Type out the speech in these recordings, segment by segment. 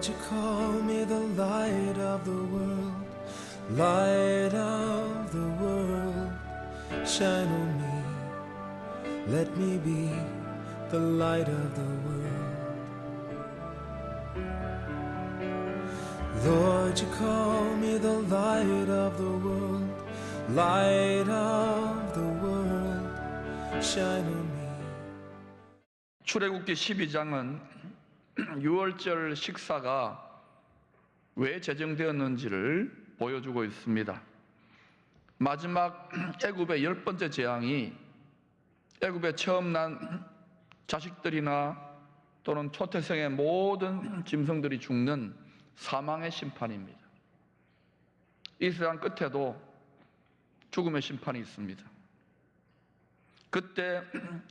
Lord, you call me the light of the world, light of the world, shine on me, let me be the light of the world. Lord, you call me the light of the world, light of the world, shine on me. 출애굽기 12장은 유월절 식사가 왜 제정되었는지를 보여주고 있습니다. 마지막 애굽의 10번째 재앙이 애굽에 처음 난 자식들이나 또는 초태생의 모든 짐승들이 죽는 사망의 심판입니다. 이 세상 끝에도 죽음의 심판이 있습니다. 그때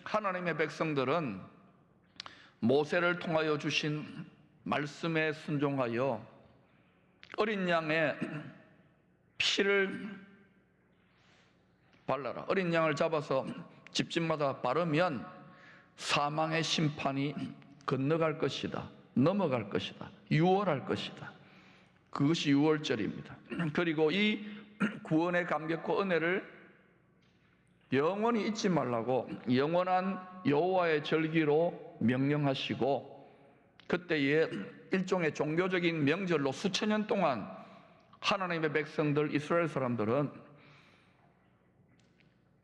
하나님의 백성들은 모세를 통하여 주신 말씀에 순종하여 어린 양의 피를 발라라. 어린 양을 잡아서 집집마다 바르면 사망의 심판이 건너갈 것이다. 넘어갈 것이다. 유월할 것이다. 그것이 유월절입니다. 그리고 이 구원의 감격과 은혜를 영원히 잊지 말라고 영원한 여호와의 절기로 명령하시고, 그때의 일종의 종교적인 명절로 수천 년 동안 하나님의 백성들 이스라엘 사람들은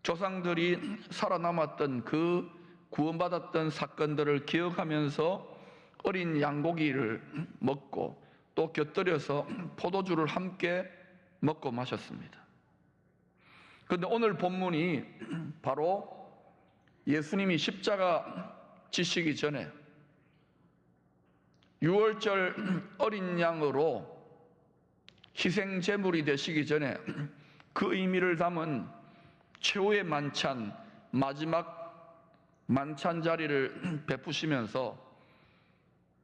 조상들이 살아남았던 그 구원받았던 사건들을 기억하면서 어린 양고기를 먹고 또 곁들여서 포도주를 함께 먹고 마셨습니다. 그런데 오늘 본문이 바로 예수님이 십자가 지시기 전에 유월절 어린 양으로 희생 제물이 되시기 전에 그 의미를 담은 최후의 만찬, 마지막 만찬 자리를 베푸시면서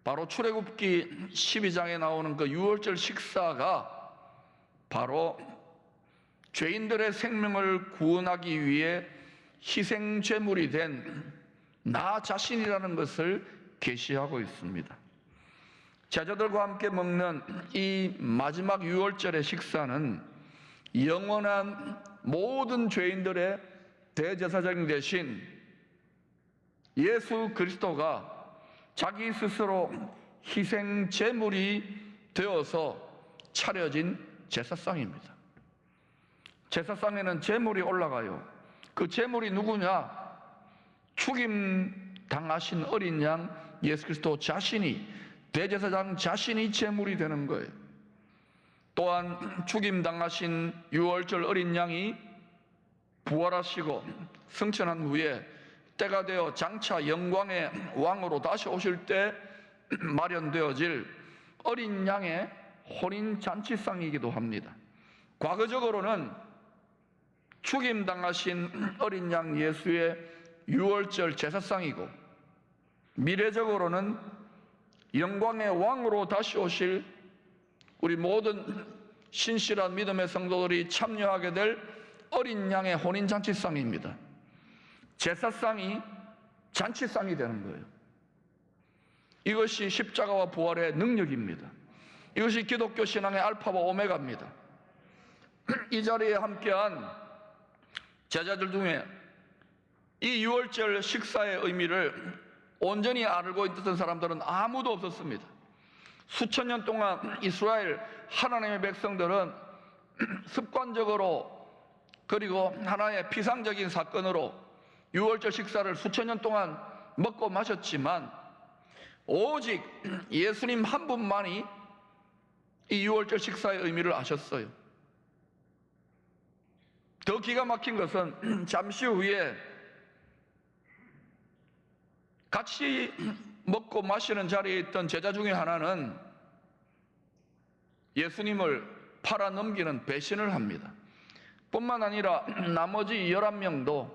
바로 출애굽기 12장에 나오는 그 유월절 식사가 바로 죄인들의 생명을 구원하기 위해 희생 제물이 된 나 자신이라는 것을 계시하고 있습니다. 제자들과 함께 먹는 이 마지막 유월절의 식사는 영원한 모든 죄인들의 대제사장 되신 예수 그리스도가 자기 스스로 희생 제물이 되어서 차려진 제사상입니다. 제사상에는 제물이 올라가요. 그 제물이 누구냐? 죽임 당하신 어린 양 예수 그리스도 자신이, 대제사장 자신이 제물이 되는 거예요. 또한 죽임 당하신 유월절 어린 양이 부활하시고 승천한 후에 때가 되어 장차 영광의 왕으로 다시 오실 때 마련되어질 어린 양의 혼인 잔치상이기도 합니다. 과거적으로는 죽임 당하신 어린 양 예수의 유월절 제사상이고, 미래적으로는 영광의 왕으로 다시 오실 우리 모든 신실한 믿음의 성도들이 참여하게 될 어린 양의 혼인 잔치상입니다. 제사상이 잔치상이 되는 거예요. 이것이 십자가와 부활의 능력입니다. 이것이 기독교 신앙의 알파와 오메가입니다. 이 자리에 함께한 제자들 중에 이 유월절 식사의 의미를 온전히 알고 있던 사람들은 아무도 없었습니다. 수천 년 동안 이스라엘 하나님의 백성들은 습관적으로 그리고 하나의 피상적인 사건으로 유월절 식사를 수천 년 동안 먹고 마셨지만 오직 예수님 한 분만이 이 유월절 식사의 의미를 아셨어요. 더 기가 막힌 것은 잠시 후에 같이 먹고 마시는 자리에 있던 제자 중에 하나는 예수님을 팔아넘기는 배신을 합니다. 뿐만 아니라 나머지 11명도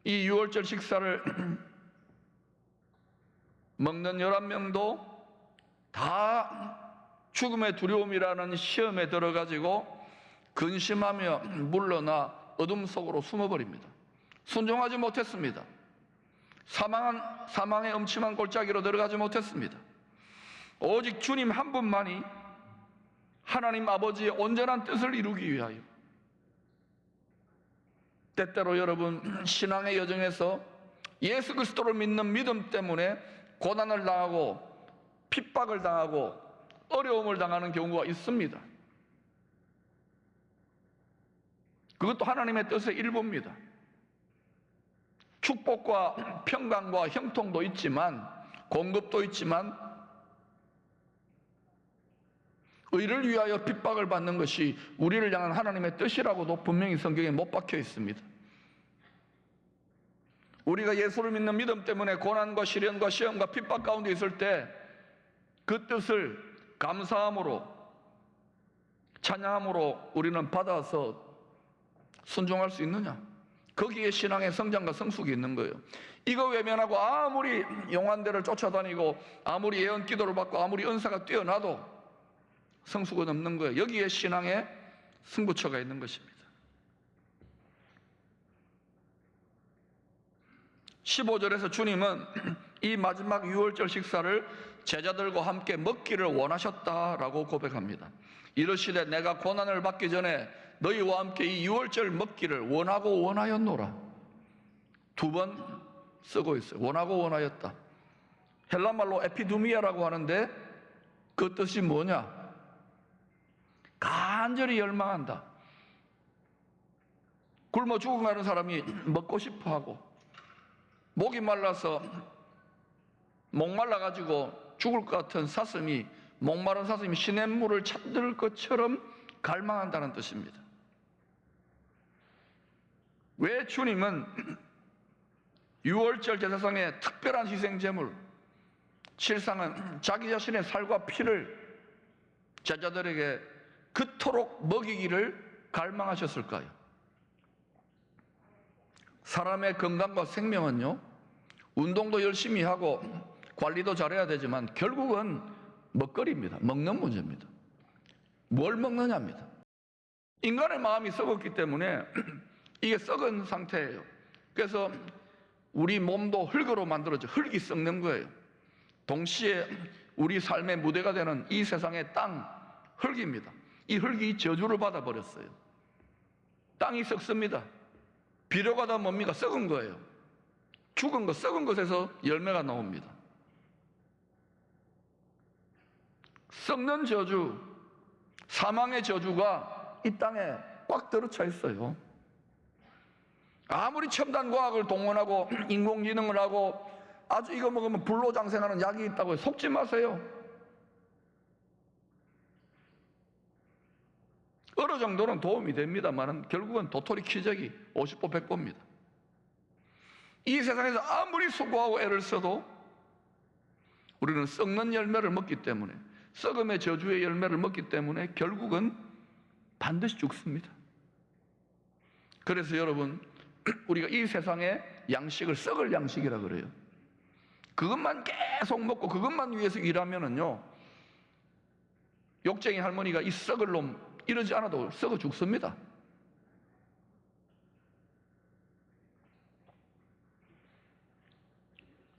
이 유월절 식사를 먹는 11명도 다 죽음의 두려움이라는 시험에 들어가지고 근심하며 물러나 어둠 속으로 숨어버립니다. 순종하지 못했습니다. 사망의 음침한 골짜기로 들어가지 못했습니다. 오직 주님 한 분만이 하나님 아버지의 온전한 뜻을 이루기 위하여. 때때로 여러분, 신앙의 여정에서 예수 그리스도를 믿는 믿음 때문에 고난을 당하고 핍박을 당하고 어려움을 당하는 경우가 있습니다. 그것도 하나님의 뜻의 일부입니다. 축복과 평강과 형통도 있지만, 공급도 있지만, 의를 위하여 핍박을 받는 것이 우리를 향한 하나님의 뜻이라고도 분명히 성경에 못 박혀 있습니다. 우리가 예수를 믿는 믿음 때문에 고난과 시련과 시험과 핍박 가운데 있을 때 그 뜻을 감사함으로, 찬양함으로 우리는 받아서 순종할 수 있느냐? 거기에 신앙의 성장과 성숙이 있는 거예요. 이거 외면하고 아무리 용한대를 쫓아다니고 아무리 예언 기도를 받고 아무리 은사가 뛰어나도 성숙은 없는 거예요. 여기에 신앙의 승부처가 있는 것입니다. 15절에서 주님은 이 마지막 유월절 식사를 제자들과 함께 먹기를 원하셨다라고 고백합니다. 이르시되 내가 고난을 받기 전에 너희와 함께 이 유월절 먹기를 원하고 원하였노라. 2번 쓰고 있어요. 원하고 원하였다. 헬라말로 에피두미아라고 하는데 그 뜻이 뭐냐? 간절히 열망한다. 굶어 죽어가는 사람이 먹고 싶어하고, 목이 말라서 목말라가지고 죽을 것 같은 사슴이, 목마른 사슴이 시냇물을 찾을 것처럼 갈망한다는 뜻입니다. 왜 주님은 유월절 제사상의 특별한 희생제물, 실상은 자기 자신의 살과 피를 제자들에게 그토록 먹이기를 갈망하셨을까요? 사람의 건강과 생명은요, 운동도 열심히 하고 관리도 잘해야 되지만 결국은 먹거리입니다. 먹는 문제입니다. 뭘 먹느냐입니다. 인간의 마음이 썩었기 때문에 이게 썩은 상태예요. 그래서 우리 몸도 흙으로 만들어져 흙이 썩는 거예요. 동시에 우리 삶의 무대가 되는 이 세상의 땅, 흙입니다. 이 흙이 저주를 받아버렸어요. 땅이 썩습니다. 비료가 다 뭡니까? 썩은 거예요. 죽은 것, 썩은 것에서 열매가 나옵니다. 썩는 저주, 사망의 저주가 이 땅에 꽉 들어차 있어요. 아무리 첨단 과학을 동원하고 인공지능을 하고 아주 이거 먹으면 불로장생하는 약이 있다고 속지 마세요. 어느 정도는 도움이 됩니다만 결국은 도토리 키재기 50보 100보입니다. 이 세상에서 아무리 수고하고 애를 써도 우리는 썩는 열매를 먹기 때문에, 썩음의 저주의 열매를 먹기 때문에 결국은 반드시 죽습니다. 그래서 여러분, 우리가 이 세상의 양식을 썩을 양식이라 그래요. 그것만 계속 먹고 그것만 위해서 일하면은요, 욕쟁이 할머니가 이 썩을 놈 이러지 않아도 썩어 죽습니다.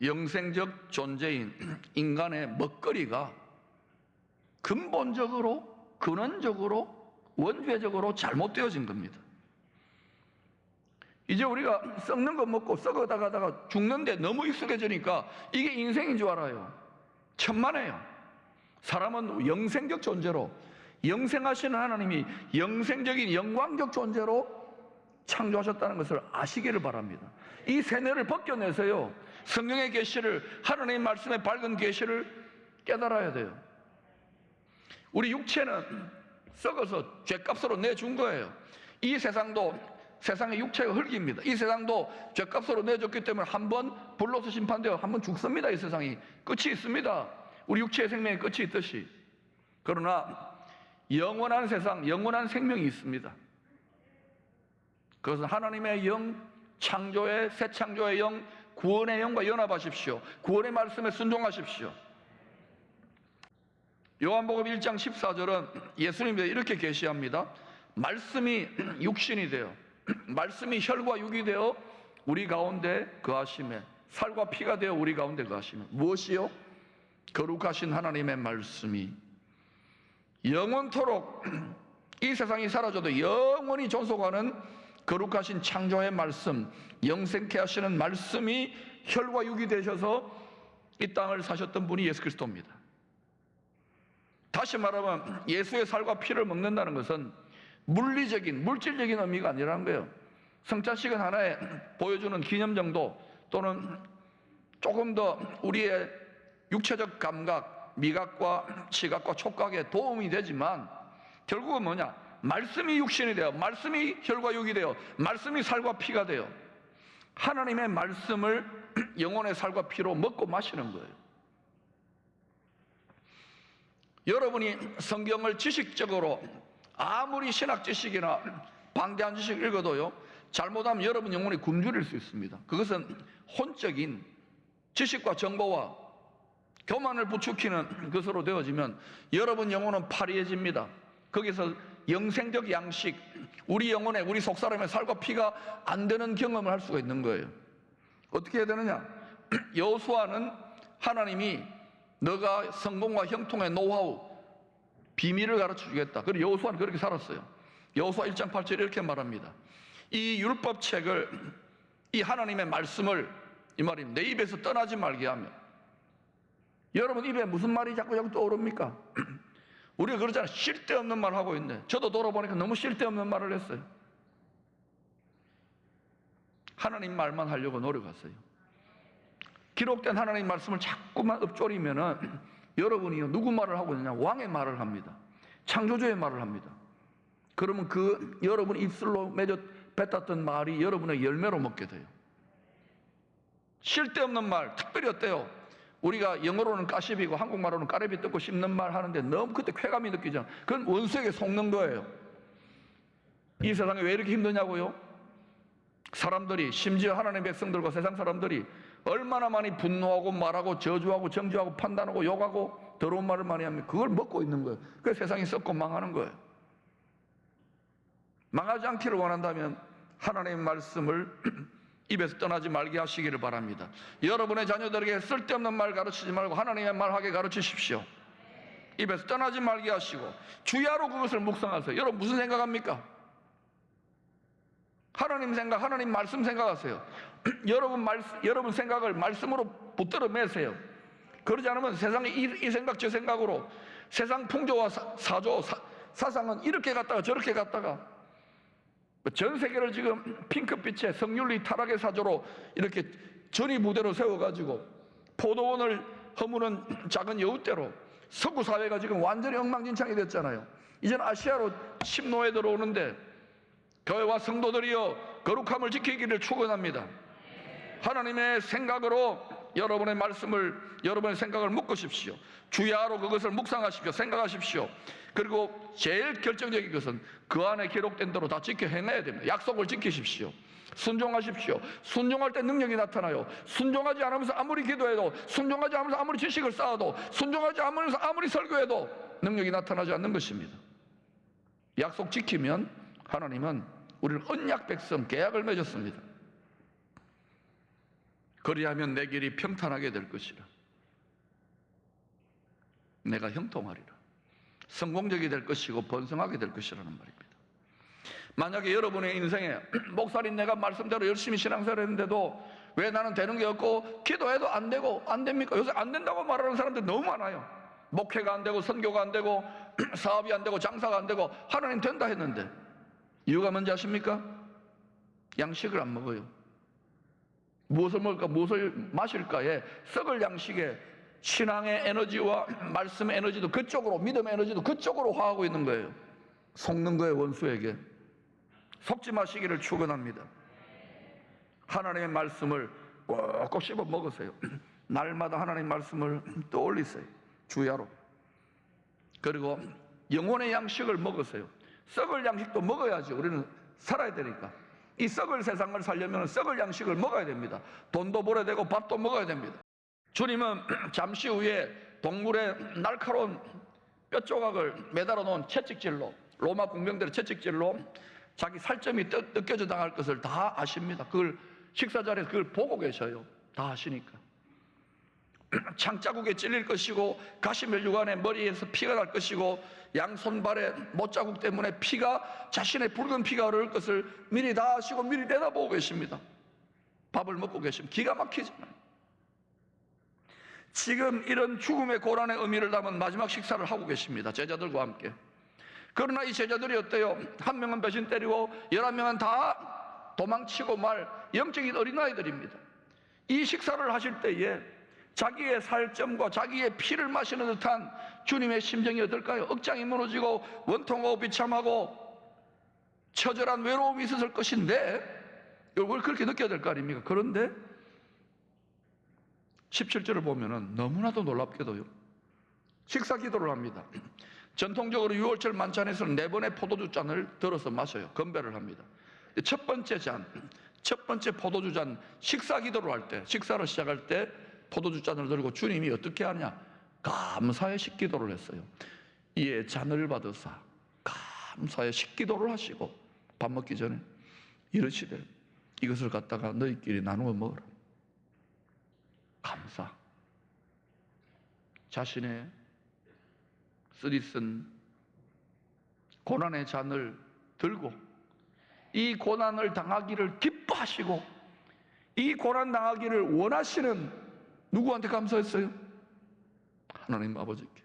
영생적 존재인 인간의 먹거리가 근본적으로, 근원적으로, 원죄적으로 잘못되어진 겁니다. 이제 우리가 썩는 거 먹고 썩어다가다가 죽는데 너무 익숙해지니까 이게 인생인 줄 알아요. 천만에요. 사람은 영생적 존재로, 영생하시는 하나님이 영생적인 영광적 존재로 창조하셨다는 것을 아시기를 바랍니다. 이 세뇌를 벗겨내서요, 성경의 계시를, 하나님의 말씀의 밝은 계시를 깨달아야 돼요. 우리 육체는 썩어서 죗값으로 내준 거예요. 이 세상도, 세상의 육체가 흙입니다. 이 세상도 죗값으로 내줬기 때문에 한번 불로서 심판되어 한번 죽습니다. 이 세상이 끝이 있습니다. 우리 육체의 생명에 끝이 있듯이. 그러나 영원한 세상, 영원한 생명이 있습니다. 그것은 하나님의 영, 창조의, 새 창조의 영, 구원의 영과 연합하십시오. 구원의 말씀에 순종하십시오. 요한복음 1장 14절은 예수님이 이렇게 계시합니다. 말씀이 육신이 되어, 말씀이 혈과 육이 되어 우리 가운데 거하심에, 살과 피가 되어 우리 가운데 거하심에. 무엇이요? 거룩하신 하나님의 말씀이 영원토록 이 세상이 사라져도 영원히 존속하는 거룩하신 창조의 말씀, 영생케 하시는 말씀이 혈과 육이 되셔서 이 땅을 사셨던 분이 예수 그리스도입니다. 다시 말하면 예수의 살과 피를 먹는다는 것은 물리적인, 물질적인 의미가 아니라는 거예요. 성찬식은 하나의 보여주는 기념 정도, 또는 조금 더 우리의 육체적 감각, 미각과 시각과 촉각에 도움이 되지만 결국은 뭐냐? 말씀이 육신이 되어, 말씀이 혈과 육이 되어, 말씀이 살과 피가 되어 하나님의 말씀을 영혼의 살과 피로 먹고 마시는 거예요. 여러분이 성경을 지식적으로 아무리 신학 지식이나 방대한 지식 읽어도요, 잘못하면 여러분 영혼이 굶주릴 수 있습니다. 그것은 혼적인 지식과 정보와 교만을 부추기는 것으로 되어지면 여러분 영혼은 파리해집니다. 거기서 영생적 양식, 우리 영혼의, 우리 속사람의 살과 피가 안 되는 경험을 할 수가 있는 거예요. 어떻게 해야 되느냐? 여호수아는 하나님이 너가 성공과 형통의 노하우, 비밀을 가르쳐 주겠다. 그리고 여호수아는 그렇게 살았어요. 여호수아 1장 8절에 이렇게 말합니다. 이 율법책을, 이 하나님의 말씀을, 이 말입니다, 내 입에서 떠나지 말게 하며. 여러분 입에 무슨 말이 자꾸 떠오릅니까? 우리가 그러잖아요. 쓸데없는 말 하고 있네. 저도 돌아보니까 너무 쓸데없는 말을 했어요. 하나님 말만 하려고 노력했어요. 기록된 하나님 말씀을 자꾸만 읊조리면은 여러분이 누구 말을 하고 있느냐? 왕의 말을 합니다. 창조주의 말을 합니다. 그러면 그 여러분 입술로 뱉었던 말이 여러분의 열매로 먹게 돼요. 쓸데없는 말, 특별히 어때요? 우리가 영어로는 까십이고 한국말로는 까레비 뜯고 씹는 말 하는데 너무 그때 쾌감이 느끼잖아. 그건 원수에게 속는 거예요. 이 세상에 왜 이렇게 힘드냐고요? 사람들이, 심지어 하나님의 백성들과 세상 사람들이 얼마나 많이 분노하고 말하고 저주하고 정죄하고 판단하고 욕하고 더러운 말을 많이 합니다. 그걸 먹고 있는 거예요. 그래서 세상이 썩고 망하는 거예요. 망하지 않기를 원한다면 하나님의 말씀을 입에서 떠나지 말게 하시기를 바랍니다. 여러분의 자녀들에게 쓸데없는 말 가르치지 말고 하나님의 말 하게 가르치십시오. 입에서 떠나지 말게 하시고 주야로 그것을 묵상하세요. 여러분 무슨 생각합니까? 하나님 생각, 하나님 말씀 생각하세요. 여러분 생각을 말씀으로 붙들어 매세요. 그러지 않으면 세상이 이 생각 저 생각으로 세상 풍조와 사상은 이렇게 갔다가 저렇게 갔다가 전 세계를 지금 핑크빛의 성윤리 타락의 사조로 이렇게 전이부대로 세워가지고 포도원을 허무는 작은 여우대로 서구 사회가 지금 완전히 엉망진창이 됐잖아요. 이제는 아시아로 침노에 들어오는데 교회와 성도들이여 거룩함을 지키기를 축원합니다. 하나님의 생각으로 여러분의 말씀을, 여러분의 생각을 묶으십시오. 주야로 그것을 묵상하십시오. 생각하십시오. 그리고 제일 결정적인 것은 그 안에 기록된 대로 다 지켜 행해야 됩니다. 약속을 지키십시오. 순종하십시오. 순종할 때 능력이 나타나요. 순종하지 않으면서 아무리 기도해도, 순종하지 않으면서 아무리 지식을 쌓아도, 순종하지 않으면서 아무리 설교해도 능력이 나타나지 않는 것입니다. 약속 지키면 하나님은 우리를 언약 백성, 계약을 맺었습니다. 그리하면 내 길이 평탄하게 될 것이라. 내가 형통하리라. 성공적이 될 것이고 번성하게 될 것이라는 말입니다. 만약에 여러분의 인생에 목사님 내가 말씀대로 열심히 신앙생활 했는데도 왜 나는 되는 게 없고 기도해도 안 되고 안 됩니까? 요새 안 된다고 말하는 사람들 너무 많아요. 목회가 안 되고 선교가 안 되고 사업이 안 되고 장사가 안 되고 하나님 된다 했는데 이유가 뭔지 아십니까? 양식을 안 먹어요. 무엇을 먹을까, 무엇을 마실까에 썩을 양식에 신앙의 에너지와 말씀의 에너지도 그쪽으로, 믿음의 에너지도 그쪽으로 화하고 있는 거예요. 속는 거예요, 원수에게. 속지 마시기를 축원합니다. 하나님의 말씀을 꼭꼭 씹어 먹으세요. 날마다 하나님의 말씀을 떠올리세요. 주야로. 그리고 영혼의 양식을 먹으세요. 썩을 양식도 먹어야지. 우리는 살아야 되니까. 이 썩을 세상을 살려면 썩을 양식을 먹어야 됩니다. 돈도 벌어야 되고 밥도 먹어야 됩니다. 주님은 잠시 후에 동물의 날카로운 뼈 조각을 매달아 놓은 채찍질로, 로마 공병들의 채찍질로 자기 살점이 뜯겨져 나갈 것을 다 아십니다. 그걸 식사 자리에서 그걸 보고 계셔요. 다 아시니까. 창자국에 찔릴 것이고 가시면류관에 머리에서 피가 날 것이고 양손발에 못자국 때문에 피가 자신의 붉은 피가 흐를 것을 미리 다 아시고 미리 내다보고 계십니다. 밥을 먹고 계시면 기가 막히잖아요. 지금 이런 죽음의 고난의 의미를 담은 마지막 식사를 하고 계십니다. 제자들과 함께. 그러나 이 제자들이 어때요? 한 명은 배신 때리고 11명은 다 도망치고 말 영적인 어린아이들입니다. 이 식사를 하실 때에 자기의 살점과 자기의 피를 마시는 듯한 주님의 심정이 어떨까요? 억장이 무너지고 원통하고 비참하고 처절한 외로움이 있었을 것인데 이걸 그렇게 느껴야 될 거 아닙니까? 그런데 17절을 보면은 너무나도 놀랍게도요, 식사 기도를 합니다. 전통적으로 유월절 만찬에서는 4번의 포도주 잔을 들어서 마셔요. 건배를 합니다. 첫 번째 잔, 첫 번째 포도주 잔, 식사 기도를 할 때, 식사를 시작할 때 포도주 잔을 들고 주님이 어떻게 하냐? 감사의 식기도를 했어요. 이에 잔을 받으사 감사의 식기도를 하시고 밥 먹기 전에 이르시되 이것을 갖다가 너희끼리 나누어 먹으라. 감사. 자신의 쓰디쓴 고난의 잔을 들고 이 고난을 당하기를 기뻐하시고 이 고난 당하기를 원하시는 누구한테 감사했어요? 하나님 아버지께.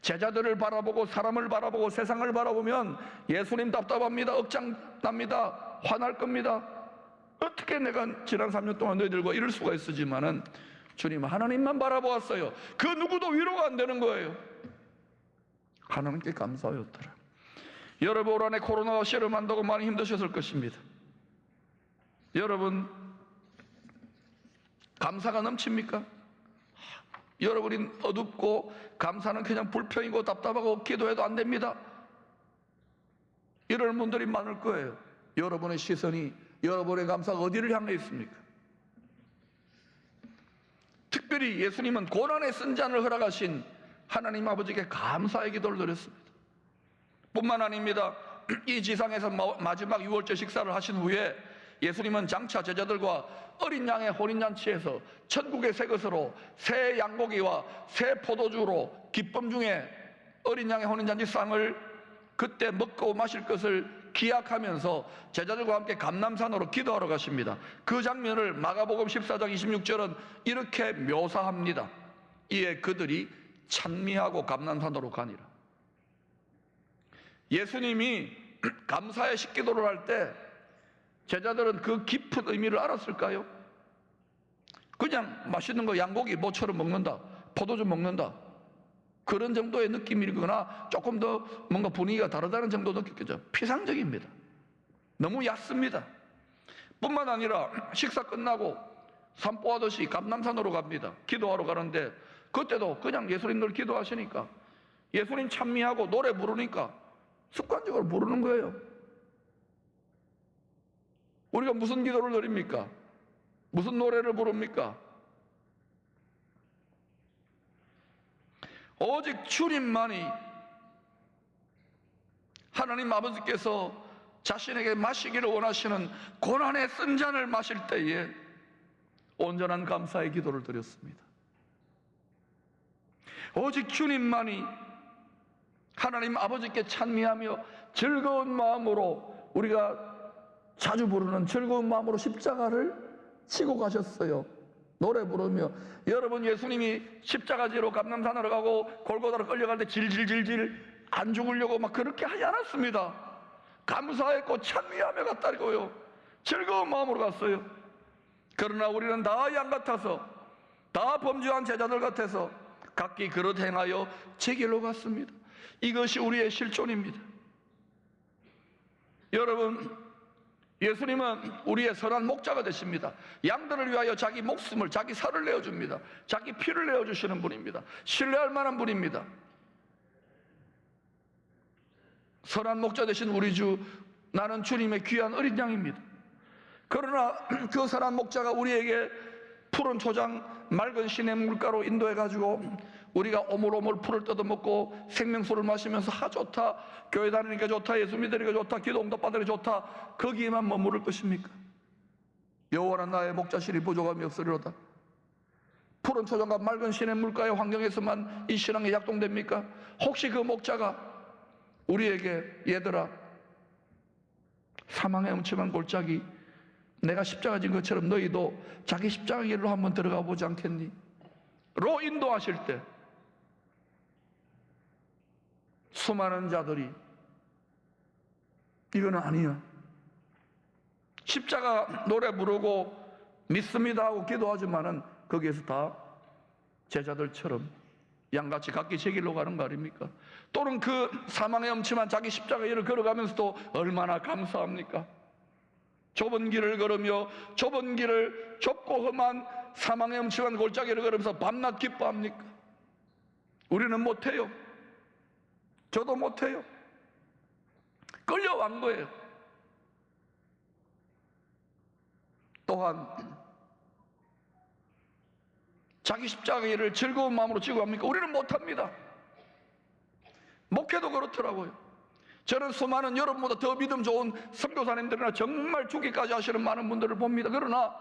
제자들을 바라보고 사람을 바라보고 세상을 바라보면 예수님 답답합니다. 억장납니다. 화날 겁니다. 어떻게 내가 지난 3년 동안 너희들과 이럴 수가 있었지만은 주님 하나님만 바라보았어요. 그 누구도 위로가 안 되는 거예요. 하나님께 감사하였더라. 여러분 올 한해 코로나와 씨름한다고 많이 힘드셨을 것입니다. 여러분 감사가 넘칩니까? 여러분이 어둡고 감사는 그냥 불평이고 답답하고 기도해도 안 됩니다. 이런 분들이 많을 거예요. 여러분의 시선이, 여러분의 감사가 어디를 향해 있습니까? 특별히 예수님은 고난의 쓴 잔을 허락하신 하나님 아버지께 감사의 기도를 드렸습니다. 뿐만 아닙니다. 이 지상에서 마지막 유월절 식사를 하신 후에 예수님은 장차 제자들과 어린 양의 혼인잔치에서 천국의 새 것으로 새 양고기와 새 포도주로 기쁨 중에 어린 양의 혼인잔치 상을 그때 먹고 마실 것을 기약하면서 제자들과 함께 감람산으로 기도하러 가십니다. 그 장면을 마가복음 14장 26절은 이렇게 묘사합니다. 이에 그들이 찬미하고 감람산으로 가니라. 예수님이 감사의 식기도를 할 때 제자들은 그 깊은 의미를 알았을까요? 그냥 맛있는 거 양고기 모처럼 먹는다, 포도주 먹는다, 그런 정도의 느낌이거나 조금 더 뭔가 분위기가 다르다는 정도 느꼈겠죠. 피상적입니다. 너무 얕습니다. 뿐만 아니라 식사 끝나고 산보하듯이 감람산으로 갑니다. 기도하러 가는데 그때도 그냥 예수님들 기도하시니까 예수님 찬미하고 노래 부르니까 습관적으로 부르는 거예요. 우리가 무슨 기도를 드립니까? 무슨 노래를 부릅니까? 오직 주님만이 하나님 아버지께서 자신에게 마시기를 원하시는 고난의 쓴 잔을 마실 때에 온전한 감사의 기도를 드렸습니다. 오직 주님만이 하나님 아버지께 찬미하며 즐거운 마음으로, 우리가 자주 부르는 즐거운 마음으로 십자가를 지고 가셨어요. 노래 부르며. 여러분 예수님이 십자가지로 감람산으로 가고 골고다로 끌려갈 때 질질질질 안 죽으려고 막 그렇게 하지 않았습니다. 감사했고 찬미하며 갔다고요. 즐거운 마음으로 갔어요. 그러나 우리는 다 양 같아서, 다 범죄한 제자들 같아서 각기 그릇 행하여 제 길로 갔습니다. 이것이 우리의 실존입니다. 여러분 예수님은 우리의 선한 목자가 되십니다. 양들을 위하여 자기 목숨을, 자기 살을 내어줍니다. 자기 피를 내어주시는 분입니다. 신뢰할 만한 분입니다. 선한 목자 되신 우리 주, 나는 주님의 귀한 어린 양입니다. 그러나 그 선한 목자가 우리에게 푸른 초장, 맑은 시냇 물가로 인도해가지고 우리가 오물오물 풀을 뜯어먹고 생명수를 마시면서 좋다, 교회 다니니까 좋다, 예수 믿으니까 좋다, 기도 응답받으니까 좋다, 거기에만 머무를 것입니까? 여호와는 나의 목자시니 부족함이 없으리로다. 푸른 초장과 맑은 시냇물가의 환경에서만 이 신앙이 약동됩니까? 혹시 그 목자가 우리에게 얘들아 사망의 음침한 골짜기 내가 십자가 진 것처럼 너희도 자기 십자가 길로 한번 들어가 보지 않겠니? 로 인도하실 때 수많은 자들이 이거는 아니야, 십자가 노래 부르고 믿습니다 하고 기도하지만은 거기에서 다 제자들처럼 양같이 각기 제 길로 가는 거 아닙니까? 또는 그 사망의 엄침한 자기 십자가 길을 걸어가면서도 얼마나 감사합니까? 좁은 길을 걸으며 좁은 길을 좁고 험한 사망의 엄침한 골짜기를 걸으면서 밤낮 기뻐합니까? 우리는 못해요. 저도 못해요. 끌려간 거예요. 또한 자기 십자가 길을 즐거운 마음으로 지고 합니까? 우리는 못합니다. 목회도 그렇더라고요. 저는 수많은 여러분보다 더 믿음 좋은 선교사님들이나 정말 죽기까지 하시는 많은 분들을 봅니다. 그러나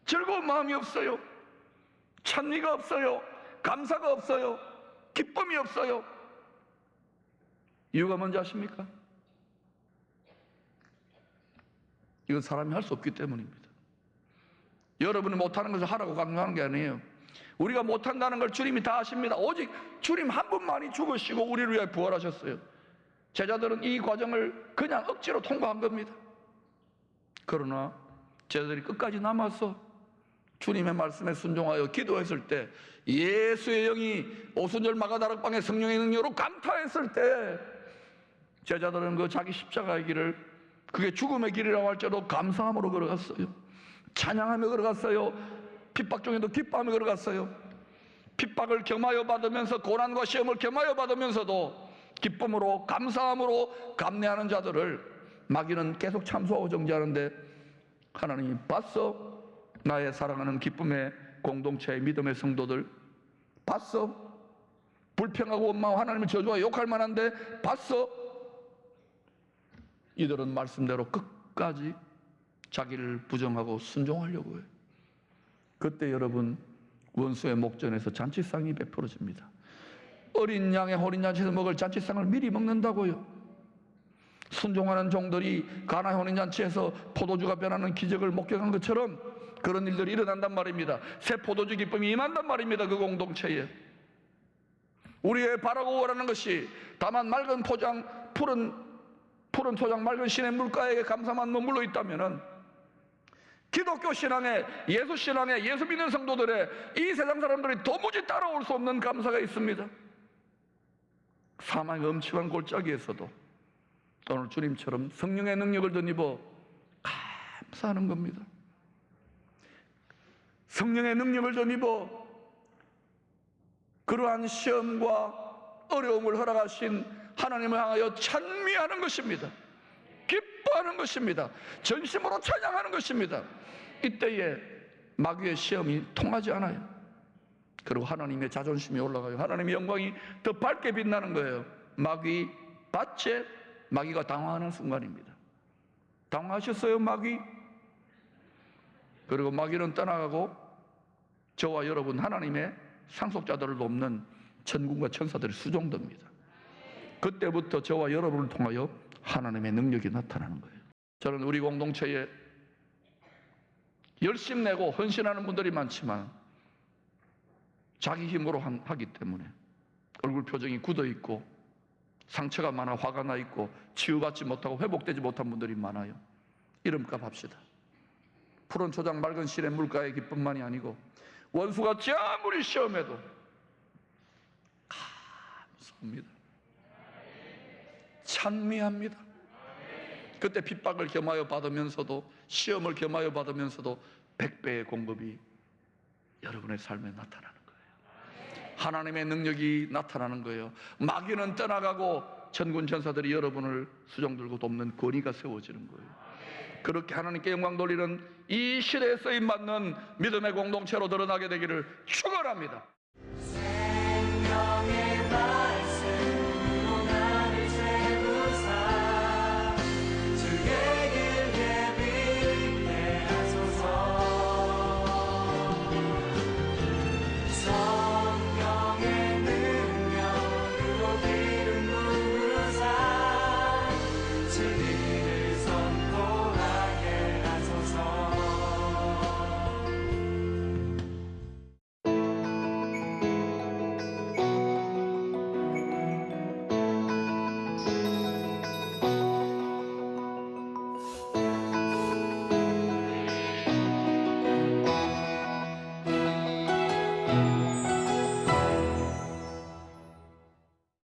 즐거운 마음이 없어요. 찬미가 없어요. 감사가 없어요. 기쁨이 없어요. 이유가 뭔지 아십니까? 이건 사람이 할 수 없기 때문입니다. 여러분이 못하는 것을 하라고 강요하는 게 아니에요. 우리가 못한다는 걸 주님이 다 아십니다. 오직 주님 한 분만이 죽으시고 우리를 위해 부활하셨어요. 제자들은 이 과정을 그냥 억지로 통과한 겁니다. 그러나 제자들이 끝까지 남아서 주님의 말씀에 순종하여 기도했을 때, 예수의 영이 오순절 마가다락방의 성령의 능력으로 감탄했을 때 제자들은 그 자기 십자가의 길을, 그게 죽음의 길이라고 할지라도 감사함으로 걸어갔어요. 찬양하며 걸어갔어요. 핍박 중에도 기뻐하며 걸어갔어요. 핍박을 겸하여 받으면서, 고난과 시험을 겸하여 받으면서도 기쁨으로 감사함으로 감내하는 자들을 마귀는 계속 참소하고 정죄하는데, 하나님이 봤어? 나의 사랑하는 기쁨의 공동체의 믿음의 성도들 봤어? 불평하고 원망하고 하나님을 저주하고 욕할 만한데 봤어? 이들은 말씀대로 끝까지 자기를 부정하고 순종하려고 해요. 그때 여러분, 원수의 목전에서 잔치상이 베풀어집니다. 어린 양의 혼인잔치에서 먹을 잔치상을 미리 먹는다고요. 순종하는 종들이 가나의 혼인잔치에서 포도주가 변하는 기적을 목격한 것처럼 그런 일들이 일어난단 말입니다. 새 포도주 기쁨이 임한단 말입니다. 그 공동체에. 우리의 바라고 원하는 것이 다만 맑은 포장, 푸른 초장, 맑은 시냇 물가에 감사만 머물러 있다면은, 기독교 신앙에, 예수 신앙에, 예수 믿는 성도들의 이 세상 사람들이 도무지 따라올 수 없는 감사가 있습니다. 사망의 엄침한 골짜기에서도 오늘 주님처럼 성령의 능력을 덧입어 감사하는 겁니다. 성령의 능력을 덧입어 그러한 시험과 어려움을 허락하신 하나님을 향하여 찬미하는 것입니다. 기뻐하는 것입니다. 전심으로 찬양하는 것입니다. 이때에 마귀의 시험이 통하지 않아요. 그리고 하나님의 자존심이 올라가요. 하나님의 영광이 더 밝게 빛나는 거예요. 마귀 밭에 마귀가 당황하는 순간입니다. 당황하셨어요, 마귀? 그리고 마귀는 떠나가고 저와 여러분 하나님의 상속자들을 돕는 천군과 천사들이 수종됩니다. 그때부터 저와 여러분을 통하여 하나님의 능력이 나타나는 거예요. 저는 우리 공동체에 열심 내고 헌신하는 분들이 많지만 자기 힘으로 하기 때문에 얼굴 표정이 굳어 있고 상처가 많아 화가 나 있고 치유받지 못하고 회복되지 못한 분들이 많아요. 이름값 합시다. 푸른 초장 맑은 시냇 물가의 기쁨만이 아니고 원수가 아무리 시험해도 감사합니다. 찬미합니다. 그때 핍박을 겸하여 받으면서도, 시험을 겸하여 받으면서도 100배의 공급이 여러분의 삶에 나타나는 거예요. 하나님의 능력이 나타나는 거예요. 마귀는 떠나가고 천군 천사들이 여러분을 수종들고 돕는 권위가 세워지는 거예요. 그렇게 하나님께 영광 돌리는 이 시대에 쓰임받는 믿음의 공동체로 드러나게 되기를 축원합니다. 생명의 말